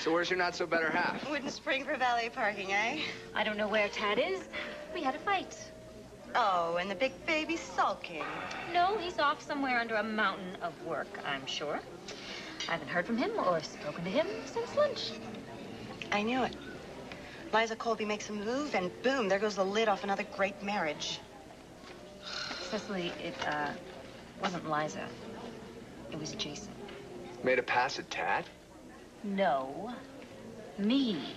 So where's your not-so-better half? Wouldn't spring for valet parking, eh? I don't know where Tad is. We had a fight. Oh, and the big baby's sulking. No, he's off somewhere under a mountain of work, I'm sure. I haven't heard from him or spoken to him since lunch. I knew it. Liza Colby makes a move, and boom, there goes the lid off another great marriage. Cecily, it wasn't Liza. It was Jason. Made a pass at Tad? No. Me.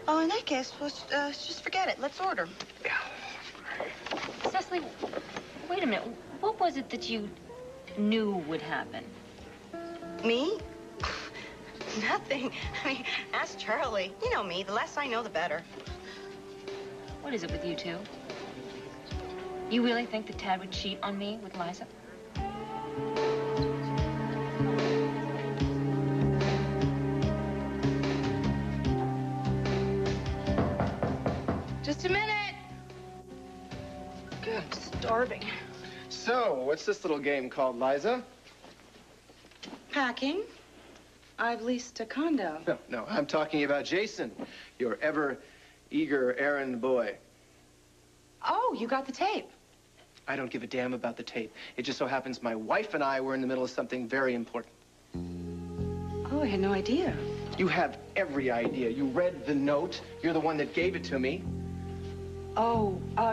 Oh, in that case, let's just forget it. Let's order. Yeah. Cecily, wait a minute. What was it that you knew would happen? Me? Nothing. I mean, ask Charlie. You know me. The less I know, the better. What is it with you two? You really think that Tad would cheat on me with Liza? Just a minute. God, I'm starving. So, what's this little game called, Liza? Packing. I've leased a condo. No, I'm talking about Jason, your ever-eager errand boy. Oh, you got the tape. I don't give a damn about the tape. It just so happens my wife and I were in the middle of something very important. Oh, I had no idea. You have every idea. You read the note. You're the one that gave it to me.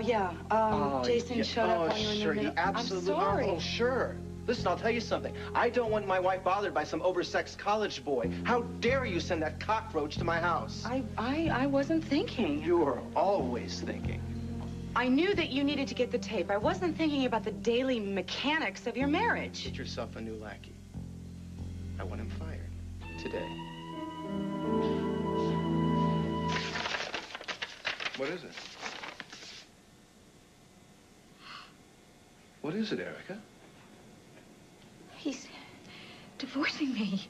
Yeah. Jason showed up while you were in the middle. Absolutely. I'm sorry. Oh, sure. Listen, I'll tell you something. I don't want my wife bothered by some oversexed college boy. How dare you send that cockroach to my house? I wasn't thinking. You were always thinking. I knew that you needed to get the tape. I wasn't thinking about the daily mechanics of your marriage. Get yourself a new lackey. I want him fired. Today. What is it? What is it, Erica? He's divorcing me.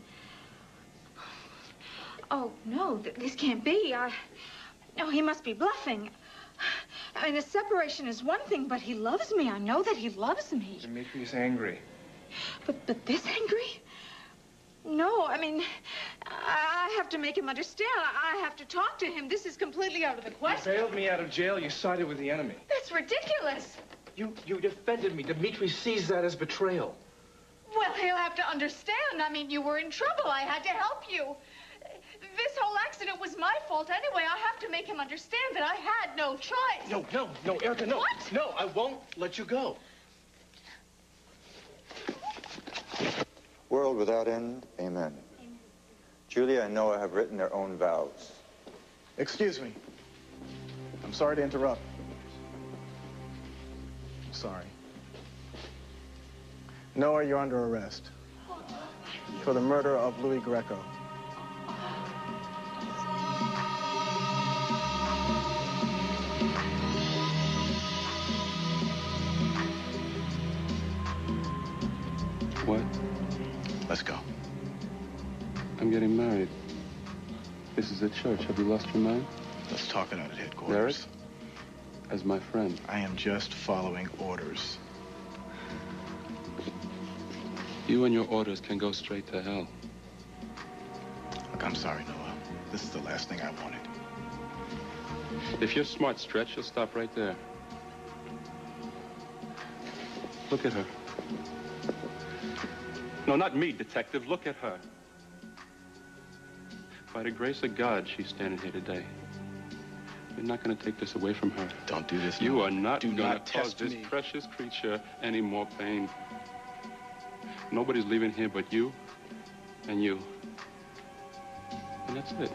Oh, no, this can't be. No, he must be bluffing. I mean, a separation is one thing, but he loves me. I know that he loves me. Dimitri's angry. But this angry? No, I mean, I have to make him understand. I have to talk to him. This is completely out of the question. You bailed me out of jail. You sided with the enemy. That's ridiculous. You defended me. Dimitri sees that as betrayal. Well, he'll have to understand. I mean, you were in trouble. I had to help you. This whole accident was my fault anyway. I have to make him understand that I had no choice. No, Erica, no. What? No, I won't let you go. World without end, amen. Julia and Noah have written their own vows. Excuse me. I'm sorry to interrupt. Sorry. Noah, you're under arrest for the murder of Louis Greco. What? Let's go. I'm getting married. This is a church. Have you lost your mind? Let's talk it out at headquarters. Derek? As my friend. I am just following orders. You and your orders can go straight to hell. Look, I'm sorry, Noah. This is the last thing I wanted. If you're smart, Stretch, you'll stop right there. Look at her. No, not me, detective. Look at her. By the grace of God, she's standing here today. You're not going to take this away from her. Don't do this, You Noah. are not Do going not to cause test this me. precious creature any more pain. Nobody's leaving here but you and you. And that's it.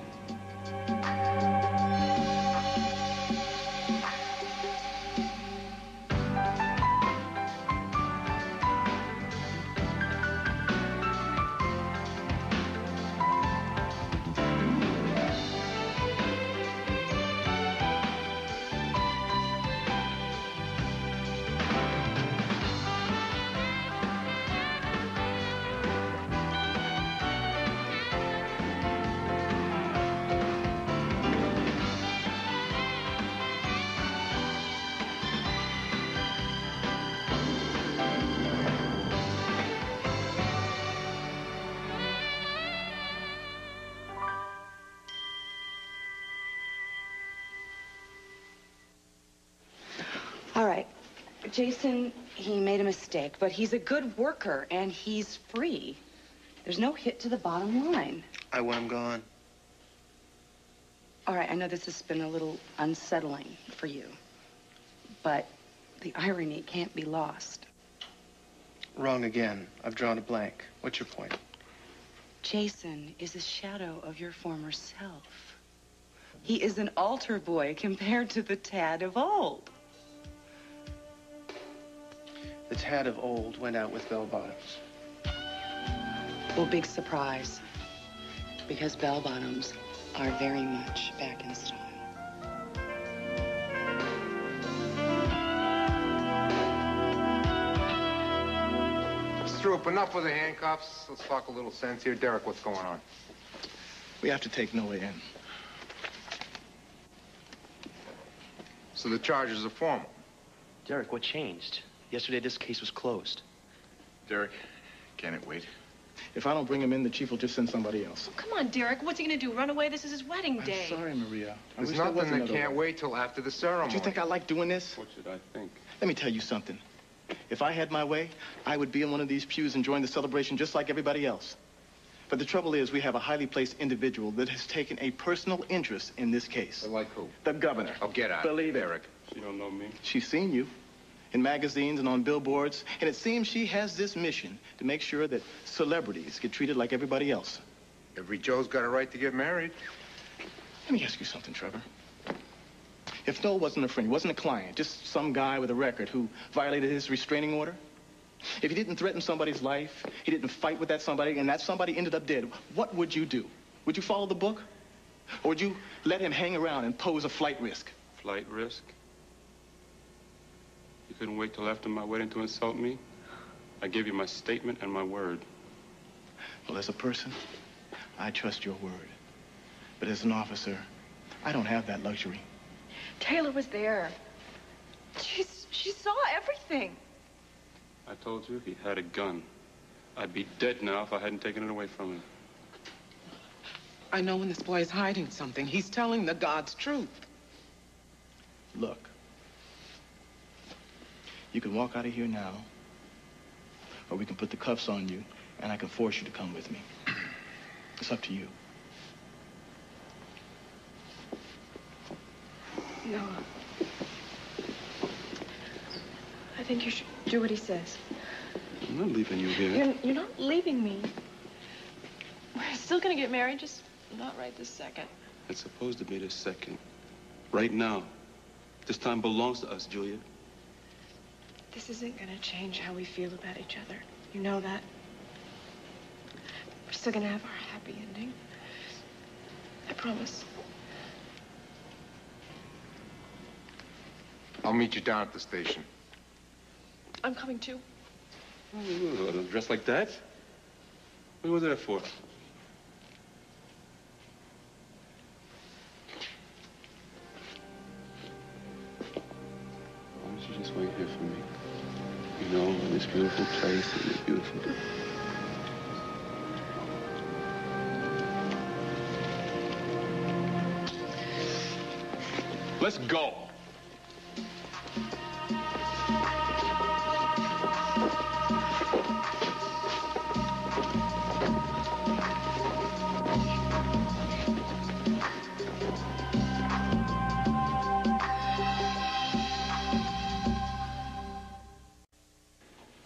All right. Jason, he made a mistake, but he's a good worker, and he's free. There's no hit to the bottom line. I want him gone. All right, I know this has been a little unsettling for you, but the irony can't be lost. Wrong again. I've drawn a blank. What's your point? Jason is a shadow of your former self. He is an altar boy compared to the Tad of old. The Tad of old went out with bell-bottoms. Well, big surprise, because bell-bottoms are very much back in style. Stroop, enough with the handcuffs. Let's talk a little sense here. Derek, what's going on? We have to take Noah in. So the charges are formal. Derek, what changed? Yesterday, this case was closed. Derek, can it wait? If I don't bring him in, the chief will just send somebody else. Oh, come on, Derek. What's he gonna do? Run away? This is his wedding day. I'm sorry, Maria. There's nothing that can't wait till after the ceremony. Do you think I like doing this? What should I think? Let me tell you something. If I had my way, I would be in one of these pews enjoying the celebration just like everybody else. But the trouble is, we have a highly placed individual that has taken a personal interest in this case. Like who? The governor. Oh, get out. Believe it. Derek. She don't know me. She's seen you in magazines and on billboards, and it seems she has this mission to make sure that celebrities get treated like everybody else. Every Joe's got a right to get married. Let me ask you something, Trevor. If Noel wasn't a friend, he wasn't a client, just some guy with a record who violated his restraining order, if he didn't threaten somebody's life, he didn't fight with that somebody, and that somebody ended up dead, what would you do? Would you follow the book? Or would you let him hang around and pose a flight risk? Flight risk? You couldn't wait till after my wedding to insult me? I gave you my statement and my word. Well, as a person, I trust your word. But as an officer, I don't have that luxury. Taylor was there. She saw everything. I told you he had a gun. I'd be dead now if I hadn't taken it away from him. I know when this boy is hiding something. He's telling the God's truth. Look, you can walk out of here now, or we can put the cuffs on you, and I can force you to come with me. It's up to you. No. I think you should do what he says. I'm not leaving you here. You're not leaving me. We're still gonna get married, just not right this second. It's supposed to be this second. Right now. This time belongs to us, Julia. This isn't gonna change how we feel about each other. You know that. We're still gonna have our happy ending. I promise. I'll meet you down at the station. I'm coming too. Oh, dressed like that? What was that for? Why don't you just wait here for me? You know, in this beautiful place, in this beautiful day. Let's go.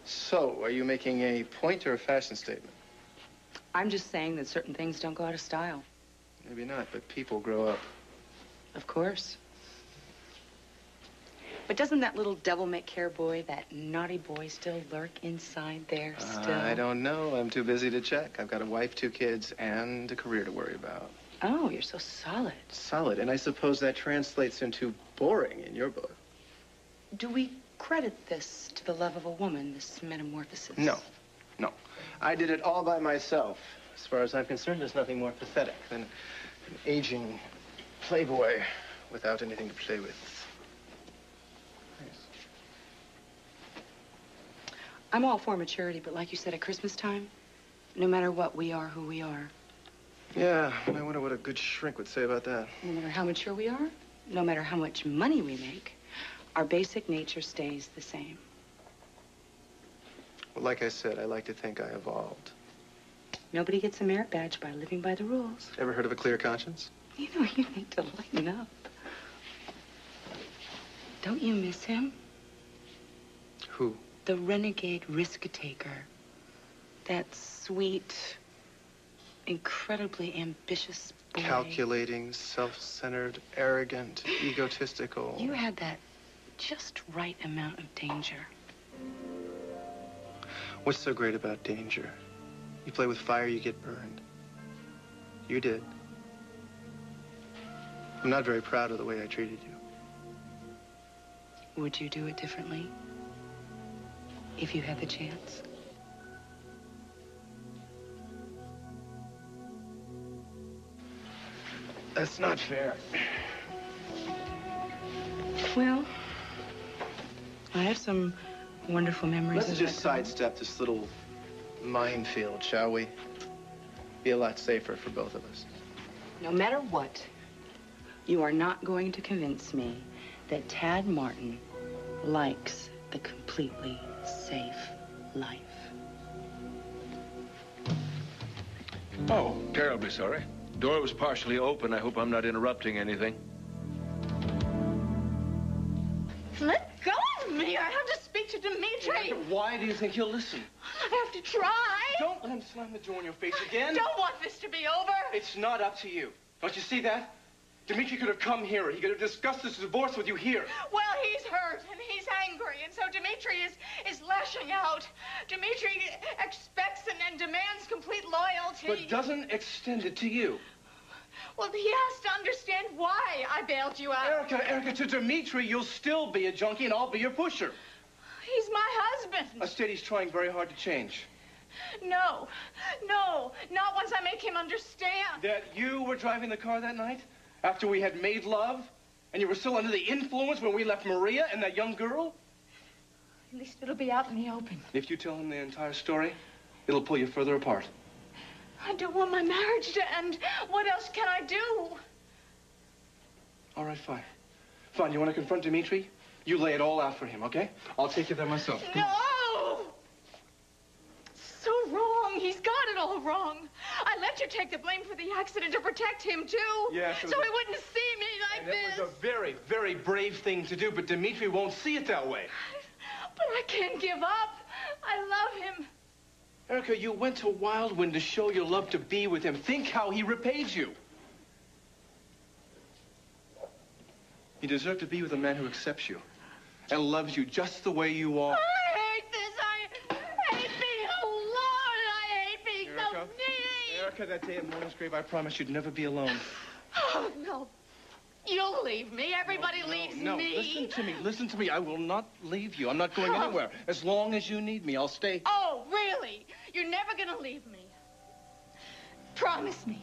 So, are you making a point or a fashion statement? I'm just saying that certain things don't go out of style. Maybe not, but people grow up. Of course. But doesn't that little devil-may-care boy, that naughty boy, still lurk inside there still? I don't know. I'm too busy to check. I've got a wife, 2 kids, and a career to worry about. Oh, you're so solid. Solid, and I suppose that translates into boring in your book. Do we credit this to the love of a woman, this metamorphosis? No. No. I did it all by myself. As far as I'm concerned, there's nothing more pathetic than an aging playboy without anything to play with. I'm all for maturity, but like you said, at Christmas time, no matter what, we are who we are. Yeah, and I wonder what a good shrink would say about that. No matter how mature we are, no matter how much money we make, Our basic nature stays the same. Well, like I said, I like to think I evolved. Nobody gets a merit badge by living by the rules. Ever heard of a clear conscience? You know, you need to lighten up. Don't you miss him? Who? The renegade risk-taker. That sweet, incredibly ambitious boy. Calculating, self-centered, arrogant, egotistical. You had that just right amount of danger. What's so great about danger? You play with fire, you get burned. You did. I'm not very proud of the way I treated you. Would you do it differently? If you had the chance? That's not fair. Well, I have some wonderful memories. Let's just sidestep this little minefield, shall we? Be a lot safer for both of us. No matter what, you are not going to convince me that Tad Martin likes the completely safe life. Oh, terribly sorry. Door was partially open. I hope I'm not interrupting anything. Let go of me. I have to speak to Dimitri. Why do you think he'll listen? I have to try. Don't let him slam the door in your face again. I don't want this to be over. It's not up to you. Don't you see that? Dimitri could have come here. He could have discussed this divorce with you here. Well, he's hurt and he's angry, and so Dimitri is lashing out. Dimitri expects and demands complete loyalty. But doesn't extend it to you. Well, he has to understand why I bailed you out. Erica, to Dimitri, you'll still be a junkie and I'll be your pusher. He's my husband. A state he's trying very hard to change. No, not once I make him understand. That you were driving the car that night? After we had made love? And you were still under the influence when we left Maria and that young girl? At least it'll be out in the open. If you tell him the entire story, it'll pull you further apart. I don't want my marriage to end. What else can I do? All right, fine. Fine, you want to confront Dimitri? You lay it all out for him, okay? I'll take you there myself. No! So wrong. He's got it all wrong. I let you take the blame for the accident to protect him, too. Yes. So he wouldn't see me like this. It was a very, very brave thing to do, but Dimitri won't see it that way. But I can't give up. I love him. Erica, you went to Wildwind to show your love to be with him. Think how he repaid you. You deserve to be with a man who accepts you and loves you just the way you are. I hate this. I hate being alone. I hate being so needy. Erica, that day at Mona's grave, I promised you'd never be alone. Oh, no. You'll leave me. Everybody leaves me. No, listen to me. I will not leave you. I'm not going anywhere. As long as you need me, I'll stay. Oh, really? You're never gonna leave me. Promise me.